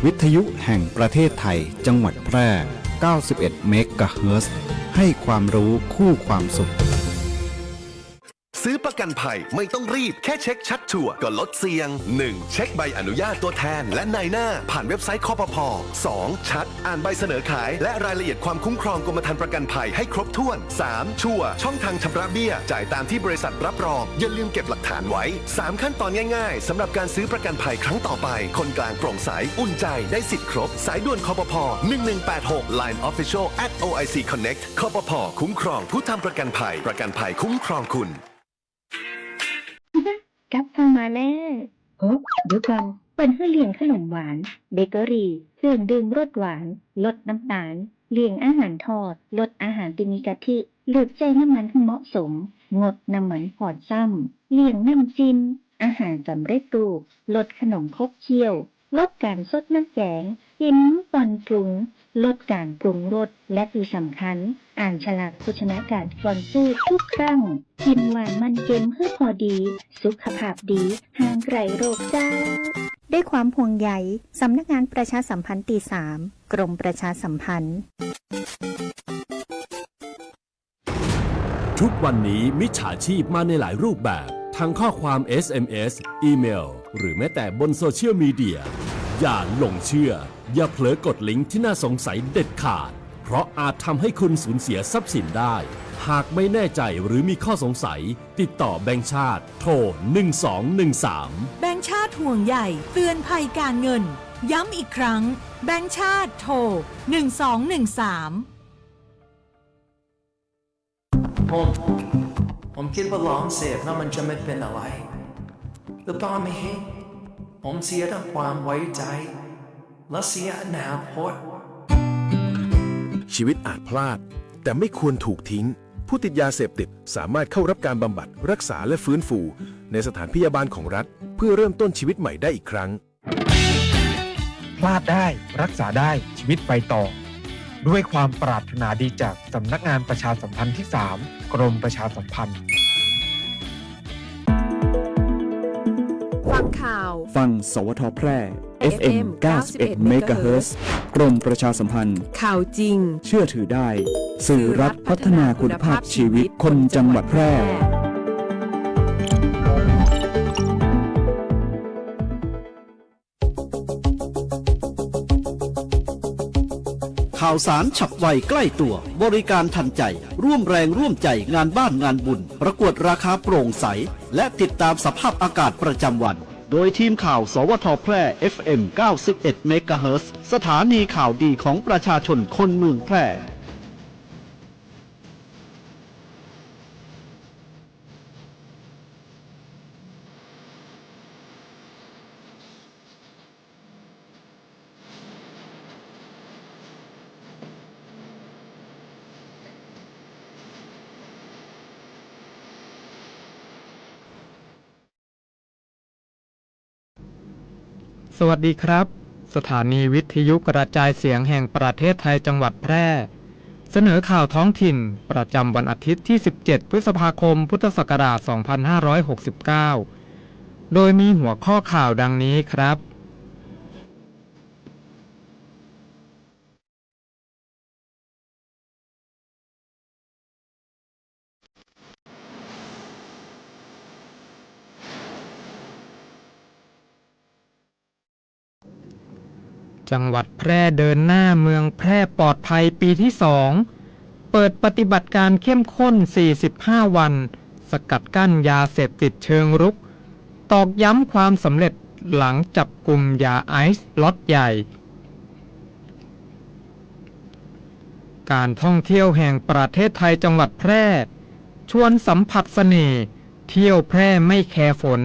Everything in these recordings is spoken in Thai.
วิทยุแห่งประเทศไทยจังหวัดแพร่ 91 เมกะเฮิรตซ์ ให้ความรู้คู่ความสุขซื้อประกันภัยไม่ต้องรีบแค่เช็คชัดชัวร์ก็ลดเสี่ยง 1. เช็คใบอนุญาตตัวแทนและนายหน้าผ่านเว็บไซต์คปภ. 2. ชัดอ่านใบเสนอขายและรายละเอียดความคุ้มครองกรมธรรม์ประกันภัยให้ครบถ้วน 3. ชัวร์ช่องทางชำระเบี้ยจ่ายตามที่บริษัทรับรองอย่าลืมเก็บหลักฐานไว้ 3 ขั้นตอนง่ายๆสำหรับการซื้อประกันภัยครั้งต่อไปคนกลางโปร่งใสอุ่นใจได้สิทธิ์ครบสายด่วนคปภ. 1186 Line Official @OIC Connect คปภ.คุ้มครองผู้ทำประกันภัยคุ้มครองคุณกลับเข้ามาแล้วโอ้เดี๋ยวก่อนเปิดให้เลี้ยงขนมหวานเบเกอรี่เครื่องดื่มรสหวานลดน้ำตาลเลี้ยงอาหารทอดลดอาหารที่มีกะทิเลือกใช้น้ำมันที่เหมาะสมงดน้ำมันพอดซ้ำเลี่ยงน้ำจิ้มอาหารสำเร็จรูปลดขนมครบเคี้ยวลดการซดน้ำแกงกินตอนปรุงลดการปรุงรสและที่สำคัญอ่านฉลากโภชนาการก่อนซื้อทุกครั้งกินหวานมันเค็มเพื่อพอดีสุขภาพดีห่างไกลโรคจ้าด้วยความห่วงใยสำนักงานประชาสัมพันธ์ตี 3 กรมประชาสัมพันธ์ทุกวันนี้มิจฉาชีพมาในหลายรูปแบบทั้งข้อความ SMS อีเมลหรือแม้แต่บนโซเชียลมีเดียอย่าหลงเชื่ออย่าเผลอกดลิงก์ที่น่าสงสัยเด็ดขาดเพราะอาจทำให้คุณสูญเสียทรัพย์สินได้หากไม่แน่ใจหรือมีข้อสงสัยติดต่อแบงก์ชาติโทร1213แบงก์ชาติห่วงใยเตือนภัยการเงินย้ำอีกครั้งแบงก์ชาติโทร1213ผมคิดว่าลองเสพแล้วมันจะไม่เป็นอะไรแต่ตอนนี้ผมเสียทั้งความไว้ใจและเสียอนาคตชีวิตอาจพลาดแต่ไม่ควรถูกทิ้งผู้ติดยาเสพติดสามารถเข้ารับการบำบัดรักษาและฟื้นฟูในสถานพยาบาลของรัฐเพื่อเริ่มต้นชีวิตใหม่ได้อีกครั้งพลาดได้รักษาได้ชีวิตไปต่อด้วยความปรารถนาดีจากสำนักงานประชาสัมพันธ์ที่ 3 กรมประชาสัมพันธ์ฟังข่าวฟังสวทแพร่ FM 91 เมกะเฮิรตซ์ กรมประชาสัมพันธ์ข่าวจริงเชื่อถือได้สื่อรัฐพัฒนาคุณภาพชีวิตคนจังหวัดแพร่ข่าวสารฉับไวใกล้ตัวบริการทันใจร่วมแรงร่วมใจงานบ้านงานบุญประกวดราคาโปร่งใสและติดตามสภาพอากาศประจำวันโดยทีมข่าวสวทแพร่ FM 91 เมกะเฮิรตซ์ สถานีข่าวดีของประชาชนคนเมืองแพร่สวัสดีครับสถานีวิทยุกระจายเสียงแห่งประเทศไทยจังหวัดแพร่เสนอข่าวท้องถิ่นประจำวันอาทิตย์ที่ 17 พฤษภาคม พุทธศักราช 2569 โดยมีหัวข้อข่าวดังนี้ครับจังหวัดแพร่เดินหน้าเมืองแพร่ปลอดภัยปีที่ 2 เปิดปฏิบัติการเข้มข้น 45 วัน สกัดกั้นยาเสพติดเชิงรุก ตอกย้ำความสำเร็จหลังจับกลุ่มยาไอซ์ล็อตใหญ่ การท่องเที่ยวแห่งประเทศไทยจังหวัดแพร่ชวนสัมผัสเสน่ห์เที่ยวแพร่ไม่แคร์ฝน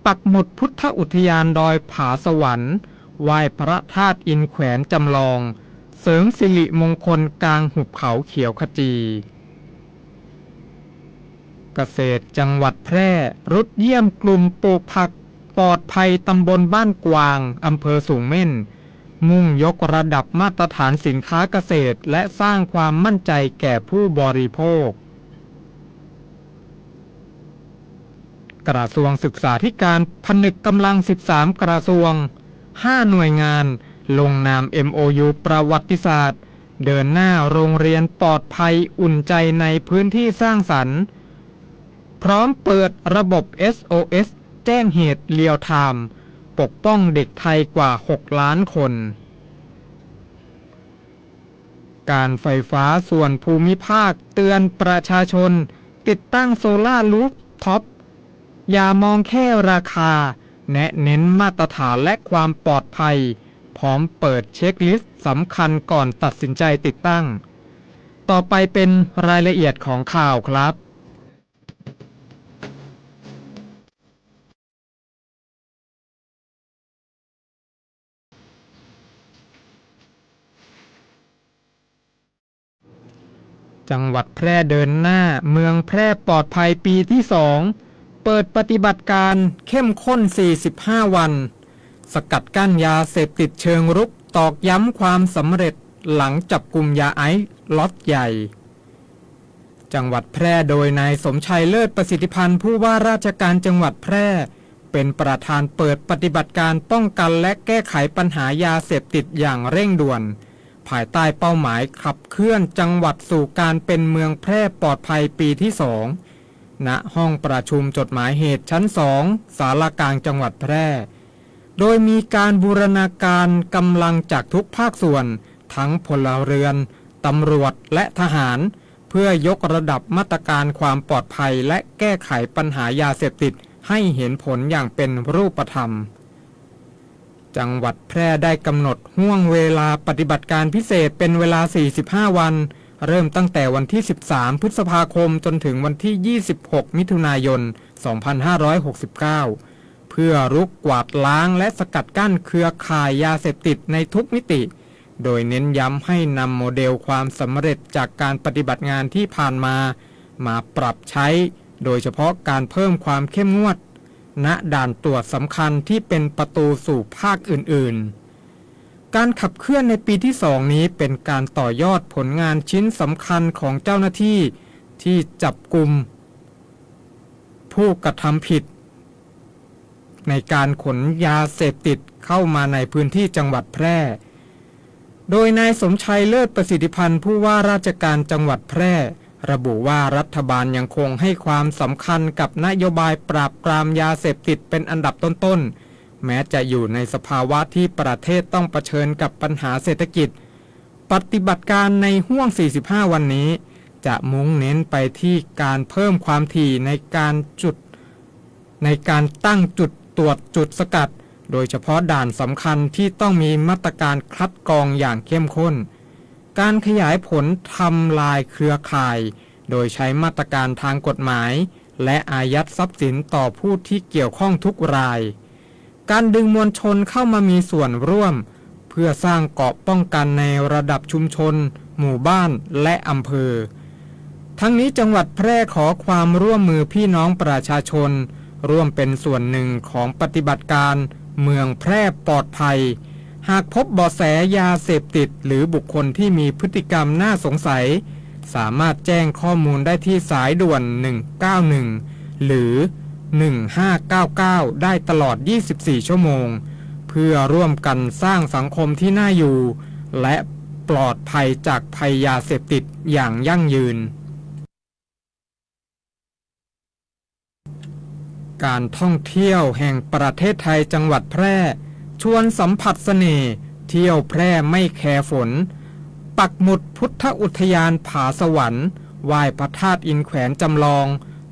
ปักหมุดพุทธอุทยานดอยผาสวรรค์ไหว้พระธาตุอินแขวนจำลองเสริมสิริมงคลกลางหุบเขาเขียวขจีเกษตรจังหวัดแพร่รุดเยี่ยมกลุ่มปลูกผักปลอดภัยตำบลบ้านกวางอำเภอสูงเม่นมุ่งยกระดับมาตรฐานสินค้าเกษตรและสร้างความมั่นใจแก่ผู้บริโภคกระทรวงศึกษาธิการผนึกกำลัง13 กระทรวง5 หน่วยงาน ลงนาม MOU ประวัติศาสตร์เดินหน้าโรงเรียนปลอดภัยอุ่นใจในพื้นที่สร้างสรรค์พร้อมเปิดระบบ SOS แจ้งเหตุเรียลไทม์ปกป้องเด็กไทยกว่า 6 ล้านคนการไฟฟ้าส่วนภูมิภาคเตือนประชาชนติดตั้งโซล่าร์รูฟท็อปอย่ามองแค่ราคาแนะเน้นมาตรฐานและความปลอดภัยพร้อมเปิดเช็คลิสต์สำคัญก่อนตัดสินใจติดตั้งต่อไปเป็นรายละเอียดของข่าวครับจังหวัดแพร่เดินหน้าเมืองแพร่ปลอดภัยปีที่ 2เปิดปฏิบัติการเข้มข้น45วันสกัดกั้นยาเสพติดเชิงรุกตอกย้ำความสำเร็จหลังจับกุมยาไอซ์ล็อตใหญ่จังหวัดแพร่โดยนายสมชัยเลิศประสิทธิพันธ์ผู้ว่าราชการจังหวัดแพร่เป็นประธานเปิดปฏิบัติการป้องกันและแก้ไขปัญหายาเสพติดอย่างเร่งด่วนภายใต้เป้าหมายขับเคลื่อนจังหวัดสู่การเป็นเมืองแพร่ปลอดภัยปีที่ 2ณห้องประชุมจดหมายเหตุชั้น 2ศาลากลางจังหวัดแพร่โดยมีการบูรณาการกำลังจากทุกภาคส่วนทั้งพลเรือนตำรวจและทหารเพื่อยกระดับมาตรการความปลอดภัยและแก้ไขปัญหายาเสพติดให้เห็นผลอย่างเป็นรูปธรรมจังหวัดแพร่ได้กำหนดห่วงเวลาปฏิบัติการพิเศษเป็นเวลา45วันเริ่มตั้งแต่วันที่13พฤษภาคมจนถึงวันที่26มิถุนายน2569เพื่อรุกกวาดล้างและสกัดกั้นเครือข่ายยาเสพติดในทุกมิติโดยเน้นย้ำให้นำโมเดลความสำเร็จจากการปฏิบัติงานที่ผ่านมาปรับใช้โดยเฉพาะการเพิ่มความเข้มงวดณด่านตรวจสำคัญที่เป็นประตูสู่ภาคอื่นๆการขับเคลื่อนในปีที่ 2นี้เป็นการต่อยอดผลงานชิ้นสำคัญของเจ้าหน้าที่ที่จับกุมผู้กระทำผิดในการขนยาเสพติดเข้ามาในพื้นที่จังหวัดแพร่โดยนายสมชัยเลิศประสิทธิพันธ์ผู้ว่าราชการจังหวัดแพร่ระบุว่ารัฐบาลยังคงให้ความสำคัญกับนโยบายปราบปรามยาเสพติดเป็นอันดับต้นๆแม้จะอยู่ในสภาวะที่ประเทศต้องเผชิญกับปัญหาเศรษฐกิจปฏิบัติการในห่วง45วันนี้จะมุ่งเน้นไปที่การเพิ่มความถี่ในการตั้งจุดตรวจจุดสกัดโดยเฉพาะด่านสำคัญที่ต้องมีมาตรการคัดกรองอย่างเข้มข้นการขยายผลทำลายเครือข่ายโดยใช้มาตรการทางกฎหมายและอายัดทรัพย์สินต่อผู้ที่เกี่ยวข้องทุกรายการดึงมวลชนเข้ามามีส่วนร่วมเพื่อสร้างเกราะป้องกันในระดับชุมชนหมู่บ้านและอำเภอทั้งนี้จังหวัดแพร่ขอความร่วมมือพี่น้องประชาชนร่วมเป็นส่วนหนึ่งของปฏิบัติการเมืองแพร่ปลอดภัยหากพบเบาะแสยาเสพติดหรือบุคคลที่มีพฤติกรรมน่าสงสัยสามารถแจ้งข้อมูลได้ที่สายด่วน191หรือ1599ได้ตลอด24ชั่วโมงเพื่อร่วมกันสร้างสังคมที่น่าอยู่และปลอดภัยจากภัยยาเสพติดอย่างยั่งยืนการท่องเที่ยวแห่งประเทศไทยจังหวัดแพร่ชวนสัมผัสเสน่ห์เที่ยวแพร่ไม่แคร์ฝนปักหมุดพุทธอุทยานผาสวรรค์ไหว้พระธาตุอินแขวนจำลอง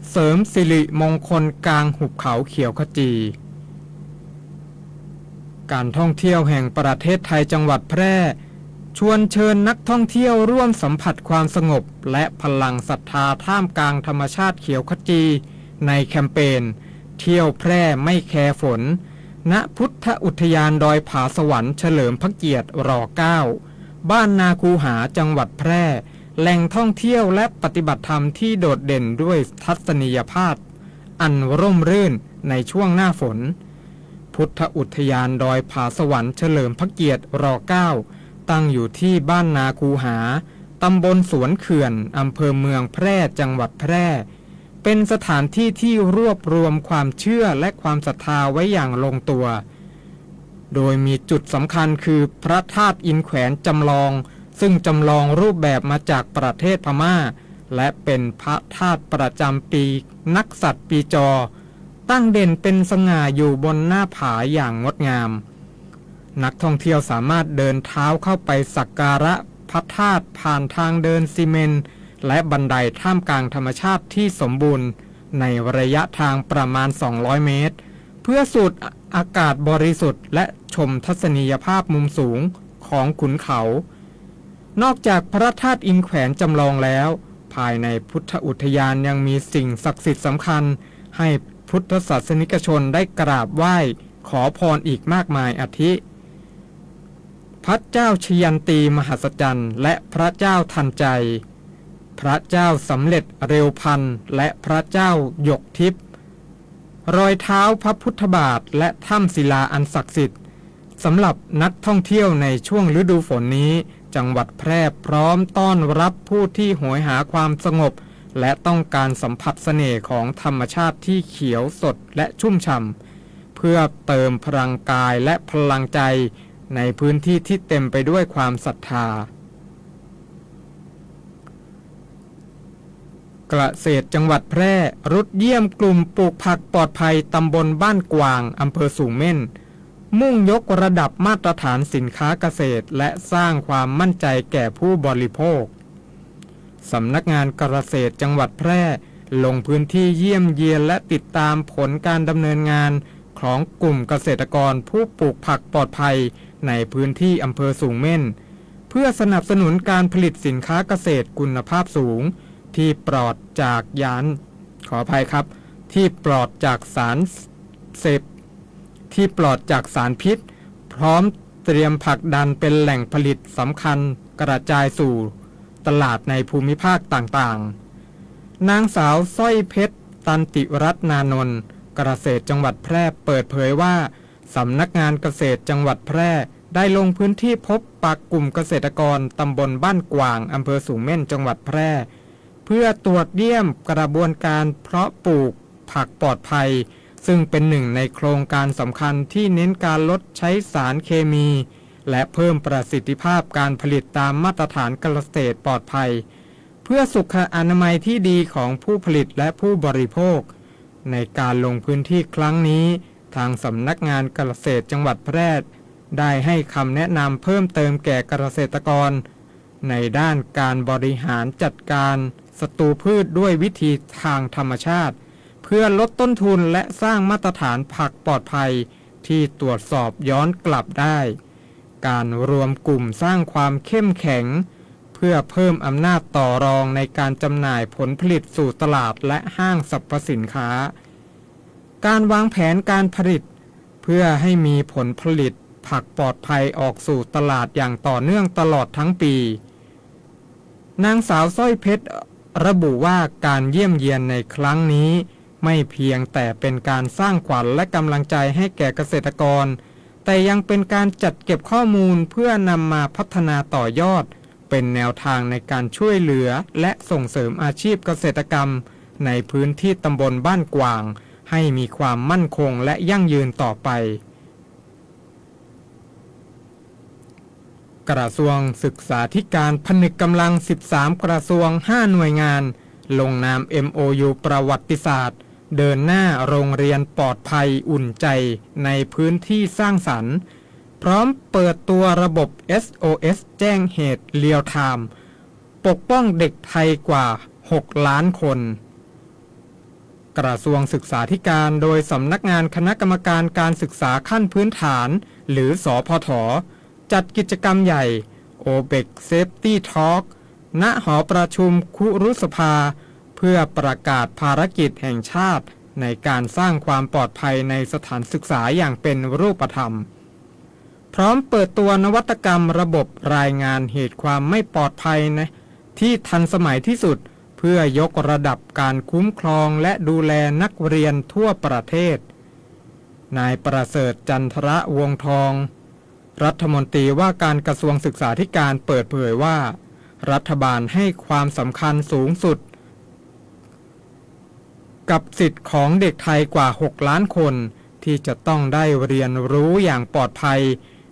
เสริมสิริมงคลกลางหุบเขาเขียวขจีการท่องเที่ยวแห่งประเทศไทยจังหวัดแพร่ชวนเชิญนักท่องเที่ยวร่วมสัมผัสความสงบและพลังศรัทธาท่ามกลางธรรมชาติเขียวขจีในแคมเปญเที่ยวแพร่ไม่แคร์ฝนณพุทธอุทยานดอยผาสวรรค์เฉลิมพระเกียรติร9บ้านนาคูหาจังหวัดแพร่แหล่งท่องเที่ยวและปฏิบัติธรรมที่โดดเด่นด้วยทัศนียภาพอันร่มรื่นในช่วงหน้าฝนพุทธอุทยานดอยผาสวรรค์เฉลิมพระเกียรติร9ตั้งอยู่ที่บ้านนาคูหาตำบลสวนเขื่อนอำเภอเมืองแพร่จังหวัดแพร่เป็นสถานที่ที่รวบรวมความเชื่อและความศรัทธาไว้อย่างลงตัว โดยมีจุดสำคัญคือพระธาตุอินแขวนจำลองซึ่งจำลองรูปแบบมาจากประเทศพม่าและเป็นพระธาตุประจำปีนักษัตริย์ปีจอตั้งเด่นเป็นสง่าอยู่บนหน้าผาอย่างงดงามนักท่องเที่ยวสามารถเดินเท้าเข้าไปสักการะพระธาตุผ่านทางเดินซีเมนต์และบันไดท่ามกลางธรรมชาติที่สมบูรณ์ในระยะทางประมาณ200 เมตรเพื่อสูดอากาศบริสุทธิ์และชมทัศนียภาพมุมสูงของขุนเขานอกจากพระธาตุอินแขวนจำลองแล้วภายในพุทธอุทยานยังมีสิ่งศักดิ์สิทธิ์สำคัญให้พุทธศาสนิกชนได้กราบไหว้ขอพรอีกมากมายอาทิพระเจ้าชยันตีมหัศจรรย์และพระเจ้าทันใจพระเจ้าสำเร็จเร็วพันและพระเจ้าหยกทิพย์รอยเท้าพระพุทธบาทและถ้ำศิลาอันศักดิ์สิทธิ์สำหรับนักท่องเที่ยวในช่วงฤดูฝนนี้จังหวัดแพร่พร้อมต้อนรับผู้ที่โหยหาความสงบและต้องการสัมผัสเสน่ห์ของธรรมชาติที่เขียวสดและชุ่มฉ่ำเพื่อเติมพลังกายและพลังใจในพื้นที่ที่เต็มไปด้วยความศรัทธาเกษตรจังหวัดแพร่รุดเยี่ยมกลุ่มปลูกผักปลอดภัยตำบลบ้านกวางอำเภอสูงเม่นมุ่งยกระดับมาตรฐานสินค้าเกษตรและสร้างความมั่นใจแก่ผู้บริโภคสำนักงานเกษตรจังหวัดแพร่ลงพื้นที่เยี่ยมเยียนและติดตามผลการดำเนินงานของกลุ่มเกษตรกรผู้ปลูกผักปลอดภัยในพื้นที่อำเภอสูงเม่นเพื่อสนับสนุนการผลิตสินค้าเกษตรคุณภาพสูงที่ปลอดจากที่ปลอดจากสารพิษพร้อมเตรียมผลักดันเป็นแหล่งผลิตสำคัญกระจายสู่ตลาดในภูมิภาคต่างๆนางสาวสร้อยเพชรตันติรัตนานนท์เกษตรจังหวัดแพร่เปิดเผยว่าสำนักงานเกษตรจังหวัดแพร่ได้ลงพื้นที่พบปะกลุ่มเกษตรกรตำบลบ้านกวางอำเภอสูงเม่นจังหวัดแพร่เพื่อตรวจเยี่ยมกระบวนการเพาะปลูกผักปลอดภัยซึ่งเป็นหนึ่งในโครงการสำคัญที่เน้นการลดใช้สารเคมีและเพิ่มประสิทธิภาพการผลิตตามมาตรฐานเกษตรปลอดภัยเพื่อสุขอนามัยที่ดีของผู้ผลิตและผู้บริโภคในการลงพื้นที่ครั้งนี้ทางสำนักงานเกษตรจังหวัดแพร่ได้ให้คำแนะนำเพิ่มเติมแก่เกษตรกรในด้านการบริหารจัดการศัตรูพืชด้วยวิธีทางธรรมชาติเพื่อลดต้นทุนและสร้างมาตรฐานผักปลอดภัยที่ตรวจสอบย้อนกลับได้การรวมกลุ่มสร้างความเข้มแข็งเพื่อเพิ่มอำนาจต่อรองในการจำหน่ายผลผลิตสู่ตลาดและห้างสรรพสินค้าการวางแผนการผลิตเพื่อให้มีผลผลิตผักปลอดภัยออกสู่ตลาดอย่างต่อเนื่องตลอดทั้งปีนางสาวสร้อยเพชรระบุว่าการเยี่ยมเยียนในครั้งนี้ไม่เพียงแต่เป็นการสร้างขวัญและกำลังใจให้แก่เกษตรกรแต่ยังเป็นการจัดเก็บข้อมูลเพื่อนำมาพัฒนาต่อยอดเป็นแนวทางในการช่วยเหลือและส่งเสริมอาชีพเกษตรกรรมในพื้นที่ตำบลบ้านกวางให้มีความมั่นคงและยั่งยืนต่อไปกระทรวงศึกษาธิการผนึกกำลัง13กระทรวง5หน่วยงานลงนาม MOU ประวัติศาสตร์เดินหน้าโรงเรียนปลอดภัยอุ่นใจในพื้นที่สร้างสรรค์พร้อมเปิดตัวระบบ SOS แจ้งเหตุเรียลไทม์ปกป้องเด็กไทยกว่า6ล้านคนกระทรวงศึกษาธิการโดยสำนักงานคณะกรรมการการศึกษาขั้นพื้นฐานหรือสพฐจัดกิจกรรมใหญ่ OBEC Safety Talk ณหอประชุมคุรุสภาเพื่อประกาศภารกิจแห่งชาติในการสร้างความปลอดภัยในสถานศึกษาอย่างเป็นรูปธรรมพร้อมเปิดตัวนวัตกรรมระบบรายงานเหตุความไม่ปลอดภัยนะที่ทันสมัยที่สุดเพื่อยกระดับการคุ้มครองและดูแลนักเรียนทั่วประเทศนายประเสริฐจันทระวงศ์ทองรัฐมนตรีว่าการกระทรวงศึกษาธิการเปิดเผยว่ารัฐบาลให้ความสำคัญสูงสุดกับสิทธิ์ของเด็กไทยกว่า6ล้านคน ที่จะต้องได้เรียนรู้อย่างปลอดภัย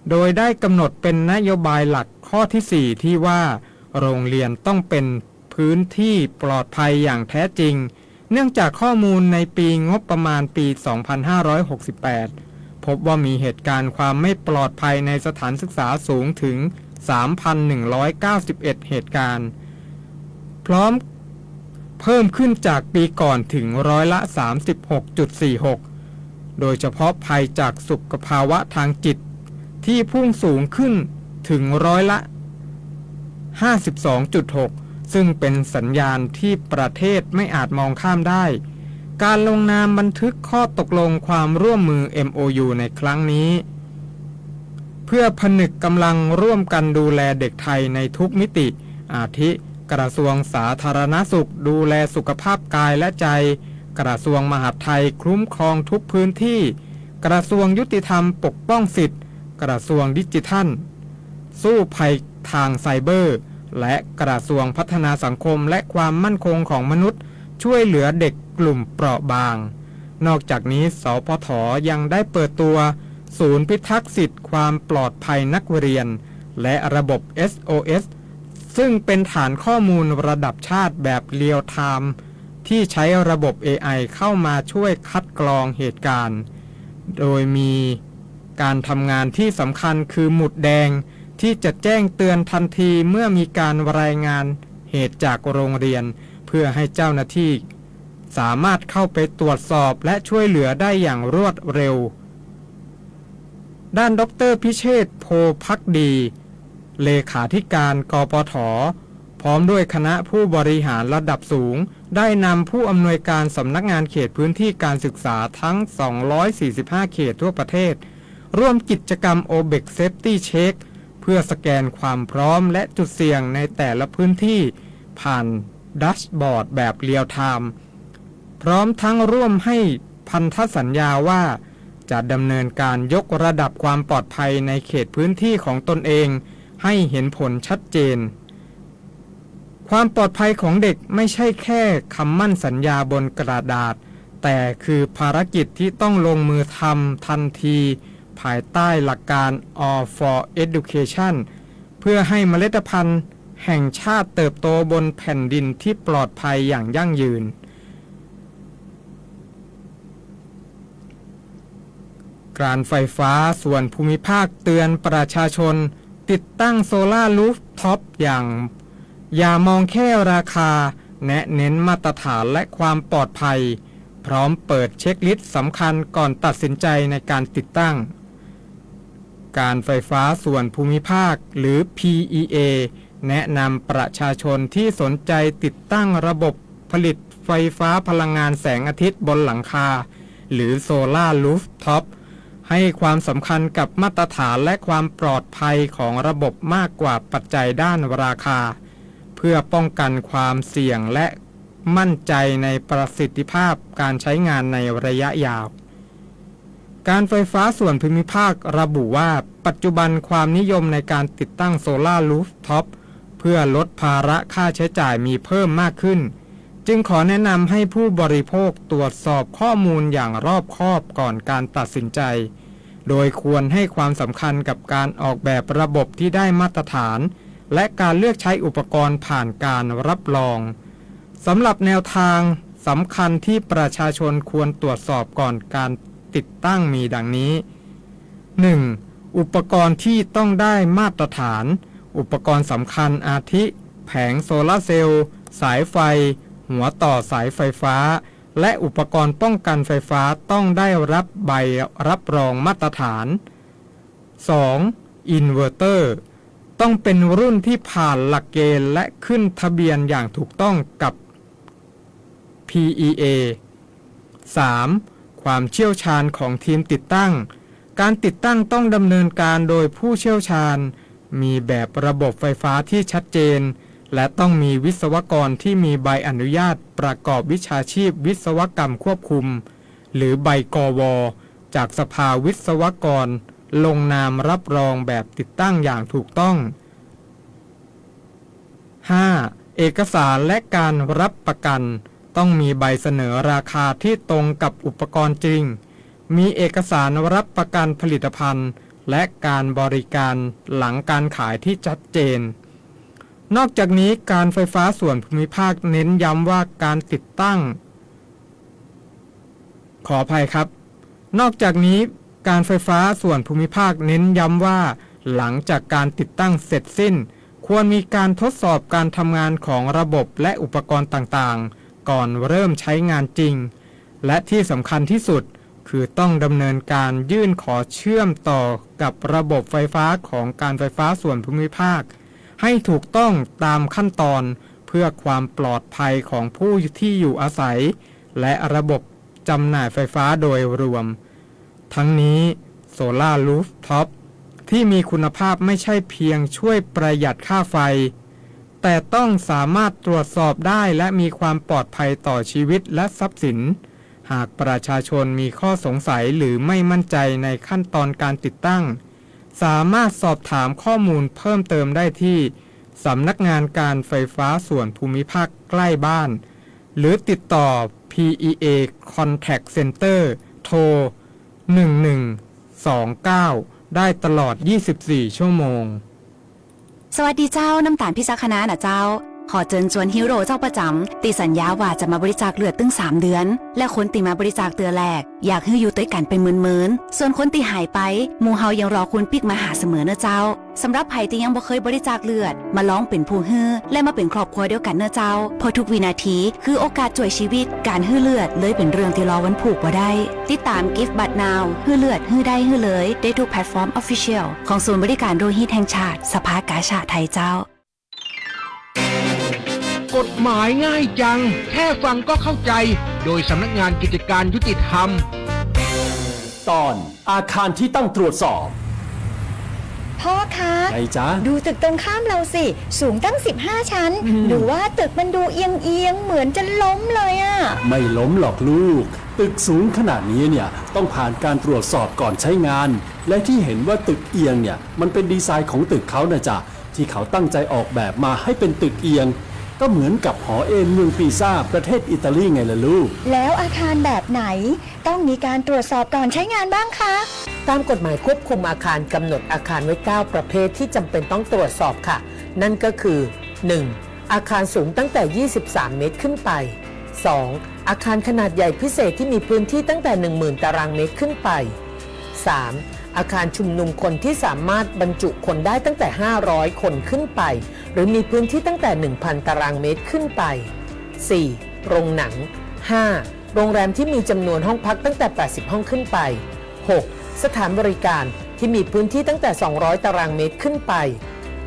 โดยได้กำหนดเป็นนโยบายหลักข้อที่ 4 ที่ว่าโรงเรียนต้องเป็นพื้นที่ปลอดภัยอย่างแท้จริงเนื่องจากข้อมูลในปีงบประมาณปี 2568 พบว่ามีเหตุการณ์ความไม่ปลอดภัยในสถานศึกษาสูงถึง 3,191 เหตุการณ์พร้อมเพิ่มขึ้นจากปีก่อนถึงร้อยละ 36.46 โดยเฉพาะภัยจากสุขภาวะทางจิตที่พุ่งสูงขึ้นถึงร้อยละ 52.6 ซึ่งเป็นสัญญาณที่ประเทศไม่อาจมองข้ามได้ การลงนามบันทึกข้อตกลงความร่วมมือ MOU ในครั้งนี้เพื่อผนึกกำลังร่วมกันดูแลเด็กไทยในทุกมิติอาทิกระทรวงสาธารณสุขดูแลสุขภาพกายและใจกระทรวงมหาดไทยคุ้มครองทุกพื้นที่กระทรวงยุติธรรมปกป้องสิทธิกระทรวงดิจิทัลสู้ภัยทางไซเบอร์และกระทรวงพัฒนาสังคมและความมั่นคงของมนุษย์ช่วยเหลือเด็กกลุ่มเปราะบางนอกจากนี้สปท.ยังได้เปิดตัวศูนย์พิทักษ์สิทธิความปลอดภัยนักเรียนและระบบ SOS ซึ่งเป็นฐานข้อมูลระดับชาติแบบเรียลไทม์ที่ใช้ระบบ AI เข้ามาช่วยคัดกรองเหตุการณ์โดยมีการทำงานที่สำคัญคือหมุดแดงที่จะแจ้งเตือนทันทีเมื่อมีการรายงานเหตุจากโรงเรียนเพื่อให้เจ้าหน้าที่สามารถเข้าไปตรวจสอบและช่วยเหลือได้อย่างรวดเร็วด้านดร.พิเชษฐ์โพภักดีเลขาธิการกปท.พร้อมด้วยคณะผู้บริหารระดับสูงได้นำผู้อำนวยการสำนักงานเขตพื้นที่การศึกษาทั้ง 245 เขตทั่วประเทศร่วมกิจกรรม OBEC Safety Check เพื่อสแกนความพร้อมและจุดเสี่ยงในแต่ละพื้นที่ผ่านดัชบอร์ดแบบเรียลไทม์พร้อมทั้งร่วมให้พันธสัญญาว่าจะดำเนินการยกระดับความปลอดภัยในเขตพื้นที่ของตนเองให้เห็นผลชัดเจนความปลอดภัยของเด็กไม่ใช่แค่คำมั่นสัญญาบนกระดาษแต่คือภารกิจที่ต้องลงมือทำทันทีภายใต้หลักการ All for Education เพื่อให้เมล็ดพันธุ์แห่งชาติเติบโตบนแผ่นดินที่ปลอดภัยอย่างยั่งยืนการไฟฟ้าส่วนภูมิภาคเตือนประชาชนติดตั้งโซล่ารูฟท็อปอย่ามองแค่ราคาแนะเน้นมาตรฐานและความปลอดภัยพร้อมเปิดเช็คลิสต์สำคัญก่อนตัดสินใจในการติดตั้งการไฟฟ้าส่วนภูมิภาคหรือ PEA แนะนำประชาชนที่สนใจติดตั้งระบบผลิตไฟฟ้าพลังงานแสงอาทิตย์บนหลังคาหรือโซล่ารูฟท็อปให้ความสำคัญกับมาตรฐานและความปลอดภัยของระบบมากกว่าปัจจัยด้านราคาเพื่อป้องกันความเสี่ยงและมั่นใจในประสิทธิภาพการใช้งานในระยะยาวการไฟฟ้าส่วนภูมิภาคระบุว่าปัจจุบันความนิยมในการติดตั้งโซล่ารูฟท็อปเพื่อลดภาระค่าใช้จ่ายมีเพิ่มมากขึ้นจึงขอแนะนำให้ผู้บริโภคตรวจสอบข้อมูลอย่างรอบคอบก่อนการตัดสินใจโดยควรให้ความสำคัญกับการออกแบบระบบที่ได้มาตรฐานและการเลือกใช้อุปกรณ์ผ่านการรับรองสำหรับแนวทางสำคัญที่ประชาชนควรตรวจสอบก่อนการติดตั้งมีดังนี้ 1. อุปกรณ์ที่ต้องได้มาตรฐานอุปกรณ์สำคัญอาทิแผงโซลาร์เซลล์สายไฟหัวต่อสายไฟฟ้าและอุปกรณ์ป้องกันไฟฟ้าต้องได้รับใบรับรองมาตรฐาน 2. อินเวอร์เตอร์ต้องเป็นรุ่นที่ผ่านหลักเกณฑ์และขึ้นทะเบียนอย่างถูกต้องกับ PEA 3. ความเชี่ยวชาญของทีมติดตั้งการติดตั้งต้องดำเนินการโดยผู้เชี่ยวชาญมีแบบระบบไฟฟ้าที่ชัดเจนและต้องมีวิศวกรที่มีใบอนุญาตประกอบวิชาชีพวิศวกรรมควบคุมหรือใบกว.จากสภาวิศวกรลงนามรับรองแบบติดตั้งอย่างถูกต้อง 5. เอกสารและการรับประกันต้องมีใบเสนอราคาที่ตรงกับอุปกรณ์จริง มีเอกสารรับประกันผลิตภัณฑ์และการบริการหลังการขายที่ชัดเจนนอกจากนี้การไฟฟ้าส่วนภูมิภาคเน้นย้ำว่าการติดตั้งขออภัยครับนอกจากนี้การไฟฟ้าส่วนภูมิภาคเน้นย้ำว่าหลังจากการติดตั้งเสร็จสิ้นควรมีการทดสอบการทำงานของระบบและอุปกรณ์ต่างๆก่อนเริ่มใช้งานจริงและที่สำคัญที่สุดคือต้องดำเนินการยื่นขอเชื่อมต่อกับระบบไฟฟ้าของการไฟฟ้าส่วนภูมิภาคให้ถูกต้องตามขั้นตอนเพื่อความปลอดภัยของผู้ที่อยู่อาศัยและระบบจำหน่ายไฟฟ้าโดยรวมทั้งนี้โซล่ารูฟท็อปที่มีคุณภาพไม่ใช่เพียงช่วยประหยัดค่าไฟแต่ต้องสามารถตรวจสอบได้และมีความปลอดภัยต่อชีวิตและทรัพย์สินหากประชาชนมีข้อสงสัยหรือไม่มั่นใจในขั้นตอนการติดตั้งสามารถสอบถามข้อมูลเพิ่มเติมได้ที่สำนักงานการไฟฟ้าส่วนภูมิภาคใกล้บ้านหรือติดต่อ PEA Contact Center โทร 1129 ได้ตลอด 24 ชั่วโมง สวัสดีเจ้าน้ำตาลพิษคณะนะเจ้าขอเชิญชวนฮีโร่เจ้าประจำตีสัญญาว่าจะมาบริจาคเลือดตึง3 เดือนและคนตีมาบริจาคเตือแรกอยากให้อยู่ด้วยกันเป็นหมื่นๆส่วนคนตีหายไปหมู่เฮายังรอคุณปิกมาหาเสมอเนอะเจ้าสำหรับไผ่ที่ยังบ่เคยบริจาคเลือดมาลองเป็นผู้ฮื้อและมาเป็นครอบครัวเดียวกันเนอะเจ้าเพราะทุกวินาทีคือโอกาสช่วยชีวิตการฮื้อเลือดเลยเป็นเรื่องที่รอวันผูกบ่ได้ติดตาม Give But Now ฮื้อเลือดฮื้อได้ฮื้อเลยได้ทุกแพลตฟอร์ม Official ของศูนย์บริการโลหิตแห่งชาติสภากาชาดไทยเจ้ากฎหมายง่ายจังแค่ฟังก็เข้าใจโดยสำนักงานกิจการยุติธรรมตอนอาคารที่ตั้งตรวจสอบพ่อคะไงจ๊ะดูตึกตรงข้ามเราสิสูงตั้ง15 ชั้นหรือว่าตึกมันดูเอียงเหมือนจะล้มเลยอะไม่ล้มหรอกลูกตึกสูงขนาดนี้เนี่ยต้องผ่านการตรวจสอบก่อนใช้งานและที่เห็นว่าตึกเอียงเนี่ยมันเป็นดีไซน์ของตึกเขานะจ๊ะที่เขาตั้งใจออกแบบมาให้เป็นตึกเอียงก็เหมือนกับหอเอ็นเมืองปีซ่าประเทศอิตาลีไงล่ะลูกแล้วอาคารแบบไหนต้องมีการตรวจสอบก่อนใช้งานบ้างคะตามกฎหมายควบคุมอาคารกำหนดอาคารไว้9ประเภทที่จำเป็นต้องตรวจสอบค่ะนั่นก็คือ 1. อาคารสูงตั้งแต่23 เมตรขึ้นไป 2. อาคารขนาดใหญ่พิเศษที่มีพื้นที่ตั้งแต่ 10,000 ตารางเมตรขึ้นไป 3. อาคารชุมนุมคนที่สามารถบรรจุคนได้ตั้งแต่500 คนขึ้นไปหรือมีพื้นที่ตั้งแต่ 1,000 ตารางเมตรขึ้นไป 4. โรงหนัง 5. โรงแรมที่มีจำนวนห้องพักตั้งแต่80 ห้องขึ้นไป 6. สถานบริการที่มีพื้นที่ตั้งแต่200 ตารางเมตรขึ้นไป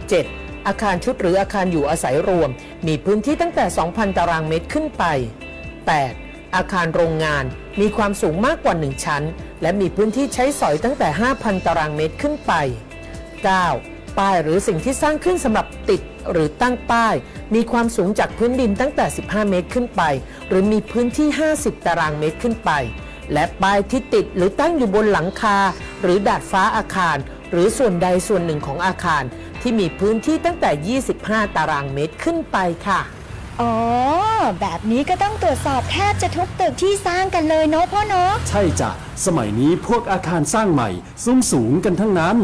7. อาคารชุดหรืออาคารอยู่อาศัยรวมมีพื้นที่ตั้งแต่ 2,000 ตารางเมตรขึ้นไป 8. อาคารโรงงานมีความสูงมากกว่า1ชั้นและมีพื้นที่ใช้สอยตั้งแต่ 5,000 ตารางเมตรขึ้นไป 9. ป้ายหรือสิ่งที่สร้างขึ้นสำหรับติดหรือตั้งป้ายมีความสูงจากพื้นดินตั้งแต่15 เมตรขึ้นไปหรือมีพื้นที่50 ตารางเมตรขึ้นไปและป้ายที่ติดหรือตั้งอยู่บนหลังคาหรือดาดฟ้าอาคารหรือส่วนใดส่วนหนึ่งของอาคารที่มีพื้นที่ตั้งแต่25 ตารางเมตรขึ้นไปค่ะอ๋อแบบนี้ก็ต้องตรวจสอบแทบจะทุกตึกที่สร้างกันเลยเนาะพ่อเนาะใช่จ้ะสมัยนี้พวกอาคารสร้างใหม่สูงกันทั้งนั้น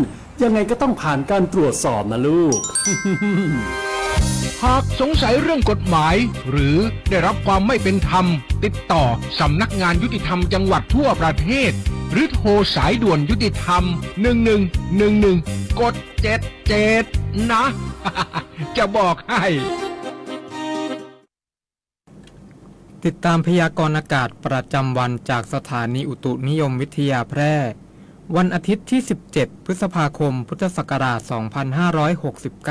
ยังไงก็ต้องผ่านการตรวจสอบนะลูก หากสงสัยเรื่องกฎหมายหรือได้รับความไม่เป็นธรรมติดต่อสำนักงานยุติธรรมจังหวัดทั่วประเทศหรือโทรสายด่วนยุติธรรม1111กด77นะ จะบอกให้ติดตามพยากรณ์อากาศประจำวันจากสถานีอุตุนิยมวิทยาแพร่วันอาทิตย์ที่17พฤษภาคมพุทธศักราช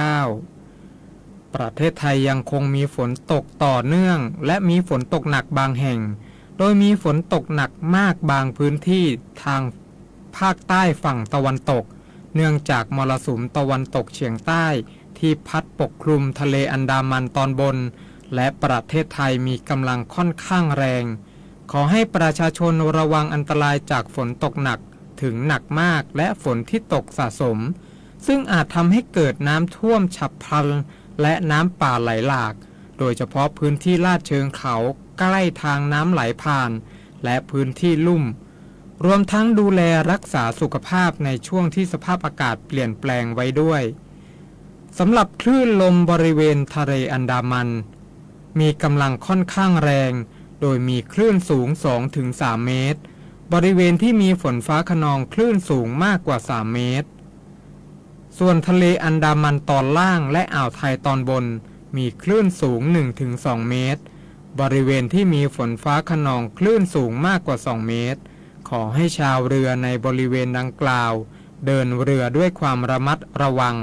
2569ประเทศไทยยังคงมีฝนตกต่อเนื่องและมีฝนตกหนักบางแห่งโดยมีฝนตกหนักมากบางพื้นที่ทางภาคใต้ฝั่งตะวันตกเนื่องจากมรสุมตะวันตกเฉียงใต้ที่พัดปกคลุมทะเลอันดามันตอนบนและประเทศไทยมีกำลังค่อนข้างแรงขอให้ประชาชนระวังอันตรายจากฝนตกหนักถึงหนักมากและฝนที่ตกสะสมซึ่งอาจทำให้เกิดน้ำท่วมฉับพลันและน้ำป่าไหลหลากโดยเฉพาะพื้นที่ลาดเชิงเขาใกล้ทางน้ำไหลผ่านและพื้นที่ลุ่ม รวมทั้งดูแลรักษาสุขภาพในช่วงที่สภาพอากาศเปลี่ยนแปลงไว้ด้วยสำหรับคลื่นลมบริเวณทะเลอันดามันมีกำลังค่อนข้างแรงโดยมีคลื่นสูง 2-3 เมตรบริเวณที่มีฝนฟ้าคะนองคลื่นสูงมากกว่า 3 เมตรส่วนทะเลอันดามันตอนล่างและอ่าวไทยตอนบนมีคลื่นสูง 1-2 เมตรบริเวณที่มีฝนฟ้าคะนองคลื่นสูงมากกว่า 2 เมตรขอให้ชาวเรือในบริเวณดังกล่าวเดินเรือด้วยความระมัดระวัง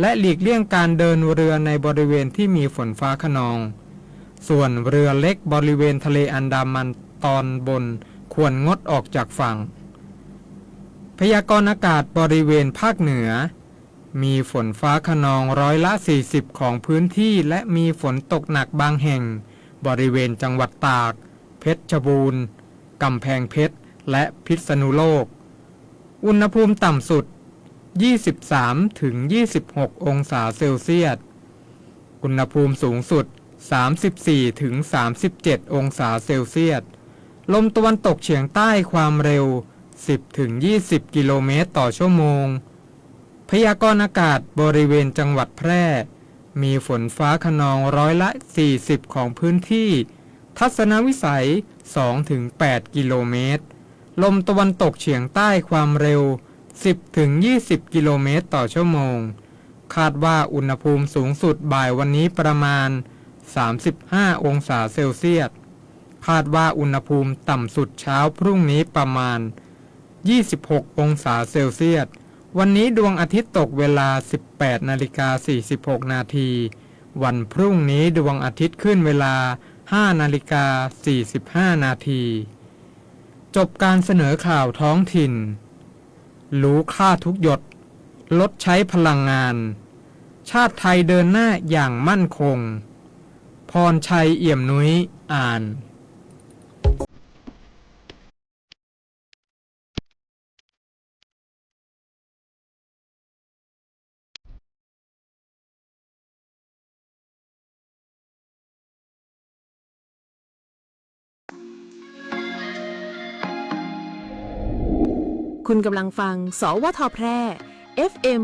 และหลีกเลี่ยงการเดินเรือในบริเวณที่มีฝนฟ้าคะนองส่วนเรือเล็กบริเวณทะเลอันดามันตอนบนควรงดออกจากฝั่งพยากรณ์อากาศบริเวณภาคเหนือมีฝนฟ้าคะนอง40%ของพื้นที่และมีฝนตกหนักบางแห่งบริเวณจังหวัดตากเพชรบูรณ์กำแพงเพชรและพิษณุโลกอุณหภูมิต่ำสุด23-26 องศาเซลเซียสอุณหภูมิสูงสุด34-37 องศาเซลเซียสลมตะวันตกเฉียงใต้ความเร็ว 10-20 กิโลเมตรต่อชั่วโมงพยากรณ์อากาศบริเวณจังหวัดแพร่มีฝนฟ้าคะนอง40%ของพื้นที่ทัศนวิสัย 2-8 กิโลเมตรลมตะวันตกเฉียงใต้ความเร็ว 10-20 กิโลเมตรต่อชั่วโมงคาดว่าอุณหภูมิสูงสุดบ่ายวันนี้ประมาณ35 องศาเซลเซียสคาดว่าอุณหภูมิต่ำสุดเช้าพรุ่งนี้ประมาณ26 องศาเซลเซียสวันนี้ดวงอาทิตย์ตกเวลา 18:46 นาทีวันพรุ่งนี้ดวงอาทิตย์ขึ้นเวลา 5:45 นาทีจบการเสนอข่าวท้องถิ่นรู้ค่าทุกหยดลดใช้พลังงานชาติไทยเดินหน้าอย่างมั่นคงพรชัยเอี่ยมนุ้ยอ่านคุณกำลังฟังสวทแพร่ FM